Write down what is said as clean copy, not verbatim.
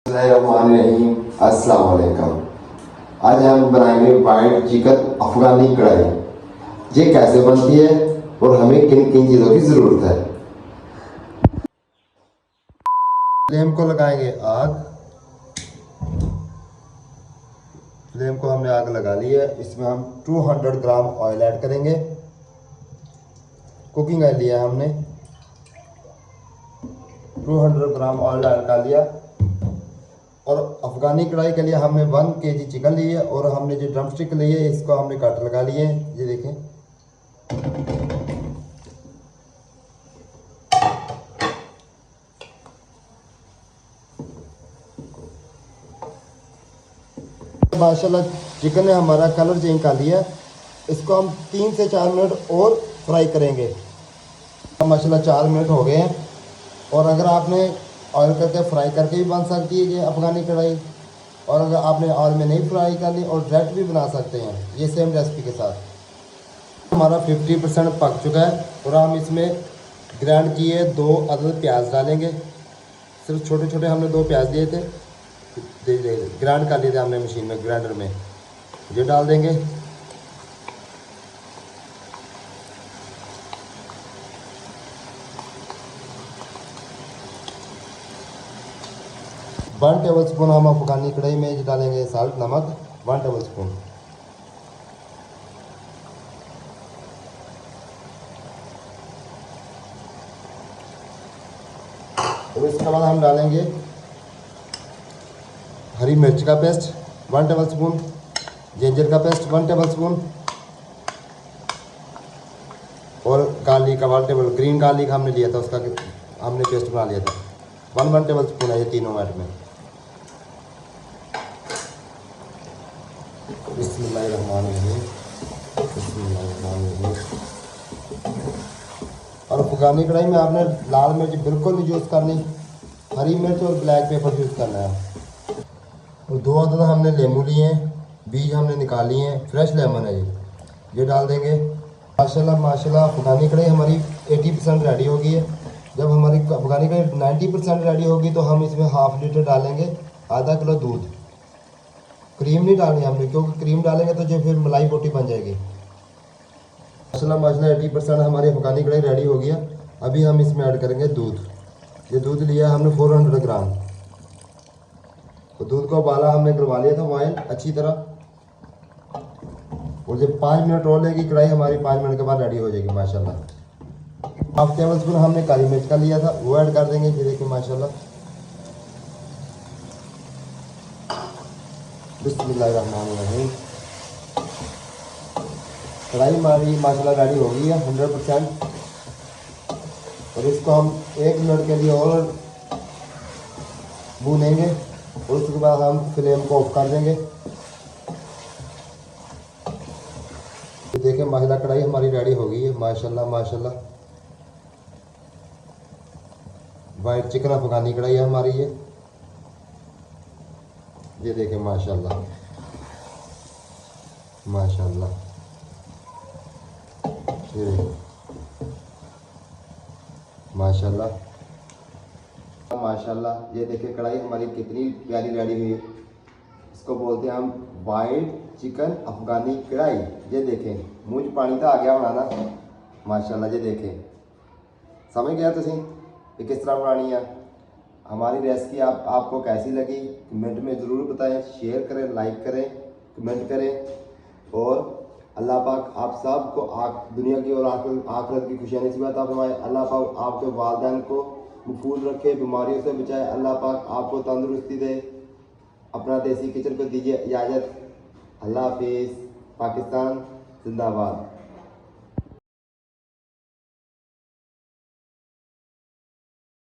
रहीम अस्सलाम वालेकुम। आज हम बनाएंगे वाइट चिकन अफगानी कढ़ाई। ये कैसे बनती है और हमें किन किन चीज़ों की ज़रूरत है। फ्लेम को लगाएंगे आग। फ्लेम को हमने आग लगा ली है। इसमें हम 200 ग्राम ऑयल ऐड करेंगे। कुकिंग ऑयल लिया है हमने, 200 ग्राम ऑयल ऐड कर लिया। और अफगानी कढ़ाई के लिए हमने 1 kg चिकन ली है और हमने जो ड्रम स्टिक ली है इसको हमने कट लगा लिए हैं। ये देखें, माशाल्लाह चिकन ने हमारा कलर चेंज कर लिया। इसको हम 3 से 4 मिनट और फ्राई करेंगे। माशाल्लाह 4 मिनट हो गए हैं। और अगर आपने ऑयल करके फ्राई करके भी बन सकती है ये अफगानी कढ़ाई, और अगर आपने ऑयल में नहीं फ्राई करनी और डायरेक्ट भी बना सकते हैं ये सेम रेसिपी के साथ। हमारा 50% पक चुका है और हम इसमें ग्राइंड किए 2 अदद प्याज डालेंगे। सिर्फ छोटे छोटे हमने 2 प्याज लिए थे, ग्राइंड कर लिए थे हमने मशीन में, ग्राइंडर में। ये डाल देंगे। वन टेबल स्पून हम अफगानी कढ़ाई में डालेंगे साल्ट, नमक 1 टेबल स्पून। और इसके बाद हम डालेंगे हरी मिर्च का पेस्ट 1 टेबल स्पून, जिंजर का पेस्ट 1 टेबल स्पून, और गार्लिक का 1 टेबल, ग्रीन गार्लिक हमने लिया था, उसका हमने पेस्ट बना लिया था। 1 टेबल स्पून है ये तीनों ऐड में। बिस्मिल्लाहिर्रहमानिर्रहीम, बिस्मिल्लाहिर्रहमानिर्रहीम। और अफगानी कढ़ाई में आपने लाल मिर्च बिल्कुल नहीं यूज़ करनी, हरी मिर्च और ब्लैक पेपर यूज़ करना है। और 2 अदद हमने लेमू लिए हैं, बीज हमने निकाल लिए हैं, फ्रेश लेमन है ये डाल देंगे। माशाल्लाह माशाल्लाह अफगानी कढ़ाई हमारी 80% रेडी हो गई है। जब हमारी अफगानी कढ़ाई 90% रेडी होगी तो हम इसमें ½ लीटर डालेंगे, आधा किलो दूध। क्रीम नहीं डालनी हमने, क्योंकि क्रीम डालेंगे तो जो फिर मलाई बोटी बन जाएगी। माशाल्लाह माशाल्लाह 80% हमारी अफगानी कढ़ाई रेडी हो गया। अभी हम इसमें ऐड करेंगे दूध। ये दूध लिया हमने 400 ग्राम। तो दूध को उबाला हमने करवा लिया था बॉयल अच्छी तरह। और जब 5 मिनट और लेगी कढ़ाई हमारी, 5 मिनट के बाद रेडी हो जाएगी माशाल्लाह। ½ टेबल स्पून हमने काली मिर्च का लिया था, वो ऐड कर देंगे। ये देखिए माशाल्लाह, बिस्मिल्लाहिर्रहमानिर्रहीम। कढ़ाई हमारी माशाल्लाह रेडी हो गई है 100%। और इसको हम 1 मिनट के लिए और भूनेंगे और उसके बाद हम फ्लेम को ऑफ कर देंगे। तो देखिए माशाल्लाह कढ़ाई हमारी रेडी हो गई है माशाल्लाह माशाल्लाह। वाइट चिकन अफगानी कढ़ाई है हमारी ये देखें माशाल्लाह माशाल्लाह। ये माशाल्लाह माशाल्लाह, ये देखिए कढ़ाई हमारी कितनी प्यारी रेडी हुई है। इसको बोलते हैं हम वाइट चिकन अफगानी कढ़ाई। ये देखें, मुंह च पानी तो आ गया होना ना माशाल्लाह। ये देखें, समझ गया तुसी कि किस तरह बनानी है। हमारी रेसिपी आपको कैसी लगी कमेंट में ज़रूर बताएं। शेयर करें, लाइक करें, कमेंट करें। और अल्लाह पाक आप सब को दुनिया की और आखिरत की खुशियाँ नसीब अता फरमाए। अल्लाह पाक आपके वालिदैन को महफूज रखे, बीमारियों से बचाए। अल्लाह पाक आपको तंदुरुस्ती दे। अपना देसी किचन को दीजिए इजाज़त। अल्लाह हाफिज़। पाकिस्तान जिंदाबाद।